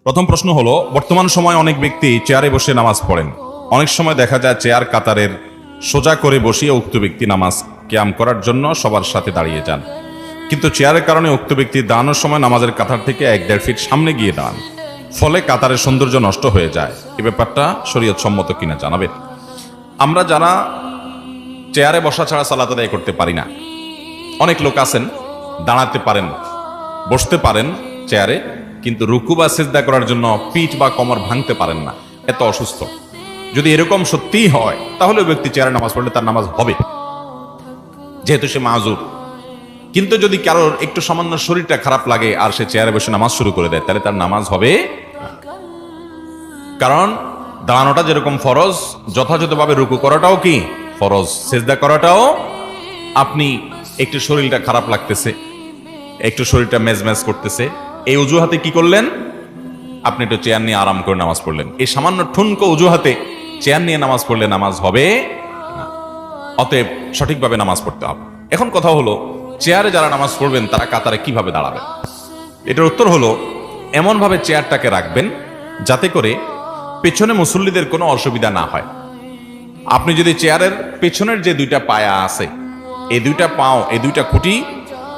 প্রথম প্রশ্ন হলো, বর্তমান সময়ে অনেক ব্যক্তি চেয়ারে বসে নামাজ পড়েন। অনেক সময় দেখা যায় চেয়ার কাতারের সোজা করে বসিয়ে উক্ত ব্যক্তি নামাজ কিয়াম করার জন্য সবার সাথে দাঁড়িয়ে যান, কিন্তু চেয়ারের কারণে উক্ত ব্যক্তি দাঁড়ানোর সময় নামাজের কাতার থেকে 1-1.5 ফিট সামনে গিয়ে দাঁড়ান, ফলে কাতারের সৌন্দর্য নষ্ট হয়ে যায়। এই ব্যাপারটা শরীয়ত সম্মত কিনা জানাবেন। আমরা যারা চেয়ারে বসা ছাড়া সালাত আদায় করতে পারি না, অনেক লোক আছেন দাঁড়াতে পারেন, বসতে পারেন চেয়ারে, কিন্তু রুকু বা সিজদা করার জন্য পিঠ বা কোমর ভাঙতে পারেন না, এত অসুস্থ। যদি এরকম সত্যিই হয় তাহলে ওই ব্যক্তি চেয়ারে নামাজ পড়লে তার নামাজ হবে, যেহেতু সে মাযুর। কিন্তু যদি কারোর একটু সামান্য শরীরটা খারাপ লাগে আর সে চেয়ারে বসে নামাজ শুরু করে দেয়, তাহলে তার নামাজ হবে না। কারণ দাঁড়ানোটা যেরকম ফরজ, যথাযথভাবে রুকু করাটাও কি ফরজ, সিজদা করাটাও। আপনি একটু শরীরটা খারাপ লাগতেছে, একটু শরীরটা মেজমেজ করতেছে, এই অজুহাতে কি করলেন? আপনি একটু চেয়ার নিয়ে আরাম করে নামাজ পড়লেন। এই সামান্য ঠুনকো অজুহাতে চেয়ার নিয়ে নামাজ পড়লে নামাজ হবে না। অতএব সঠিকভাবে নামাজ পড়তে হবে। এখন কথা হলো, চেয়ারে যারা নামাজ পড়বেন তারা কাতারে কিভাবে দাঁড়াবেন? এটার উত্তর হলো, এমনভাবে চেয়ারটাকে রাখবেন যাতে করে পেছনে মুসল্লিদের কোনো অসুবিধা না হয়। আপনি যদি চেয়ারের পেছনের যে দুইটা পায়া আছে, এই দুইটা পাও, এই দুইটা খুঁটি,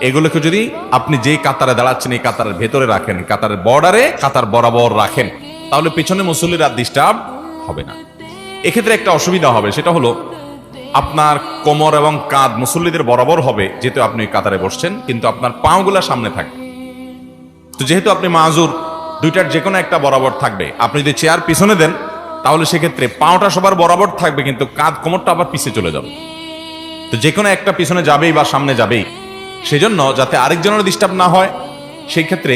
এগুলোকে যদি আপনি যে কাতারে দাঁড়াচ্ছেন এই কাতারের ভেতরে রাখেন, কাতারের বর্ডারে কাতার বরাবর রাখেন, তাহলে পেছনে মুসল্লিরা ডিস্টার্ব হবে না। এক্ষেত্রে একটা অসুবিধা হবে, সেটা হলো আপনার কোমর এবং কাঁধ মুসল্লিদের বরাবর হবে, যেহেতু আপনি কাতারে বসছেন, কিন্তু আপনার পাগুলা সামনে থাকবে। তো যেহেতু আপনি মাযুর, দুইটার যে কোনো একটা বরাবর থাকবে। আপনি যদি চেয়ার পিছনে দেন তাহলে সেক্ষেত্রে পাওটা সবার বরাবর থাকবে, কিন্তু কাঁধ কোমরটা আবার পিছিয়ে চলে যাবে। তো যে কোনো একটা পিছনে যাবেই বা সামনে যাবেই। সেজন্য যাতে আরেকজনের ডিস্টার্ব না হয়, সেই ক্ষেত্রে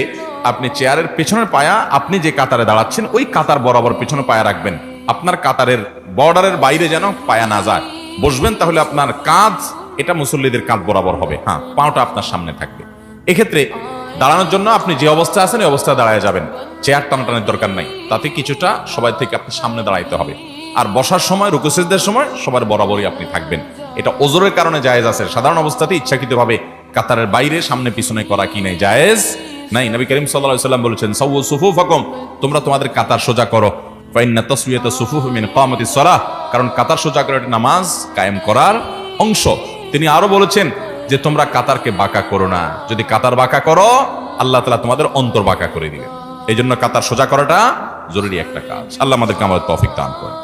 আপনি চেয়ারের পেছনের পায়া, আপনি যে কাতারে দাঁড়াচ্ছেন ওই কাতার বরাবর পেছনে পায়া রাখবেন। আপনার কাতারের বর্ডারের বাইরে যেন পায়া না যায়। বসবেন তাহলে আপনার কাঁধ এটা মুসল্লিদের কাঁধ বরাবর হবে, হ্যাঁ, পাওটা আপনার সামনে থাকবে। এক্ষেত্রে দাঁড়ানোর জন্য আপনি যে অবস্থায় আছেন ওই অবস্থায় দাঁড়ায় যাবেন, চেয়ার টানাটানের দরকার নাই। তাতে কিছুটা সবাই থেকে আপনি সামনে দাঁড়াইতে হবে। আর বসার সময়, রুকু সিজদার সময় সবার বরাবরই আপনি থাকবেন। এটা ওজরের কারণে জায়েজ আছে। সাধারণ অবস্থাতে ইচ্ছাকৃতভাবে কাতারের বাইরে সামনে পিছনে করা কি নাই, জায়েজ নাই। নবী করিম সাল্লাল্লাহু আলাইহি ওয়াসাল্লাম বলেছেন, সাওয়ু সুফুফাকুম, তোমরা তোমাদের কাতার সোজা করো। ফাইন্না তাসওয়িয়াতা সুফুফ মিন কিয়ামাতিস সালাহ, কারণ কাতার সোজা করা নামাজ কায়েম করার অংশ। তিনি আরো বলেছেন যে তোমরা কাতারকে বাঁকা করো না, যদি কাতার বাঁকা করো আল্লাহ তাআলা তোমাদের অন্তর বাঁকা করে দিবেন। এই জন্য কাতার সোজা করাটা জরুরি একটা কাজ। আল্লাহ আমাদেরকে আমাদের তৌফিক দান করেন।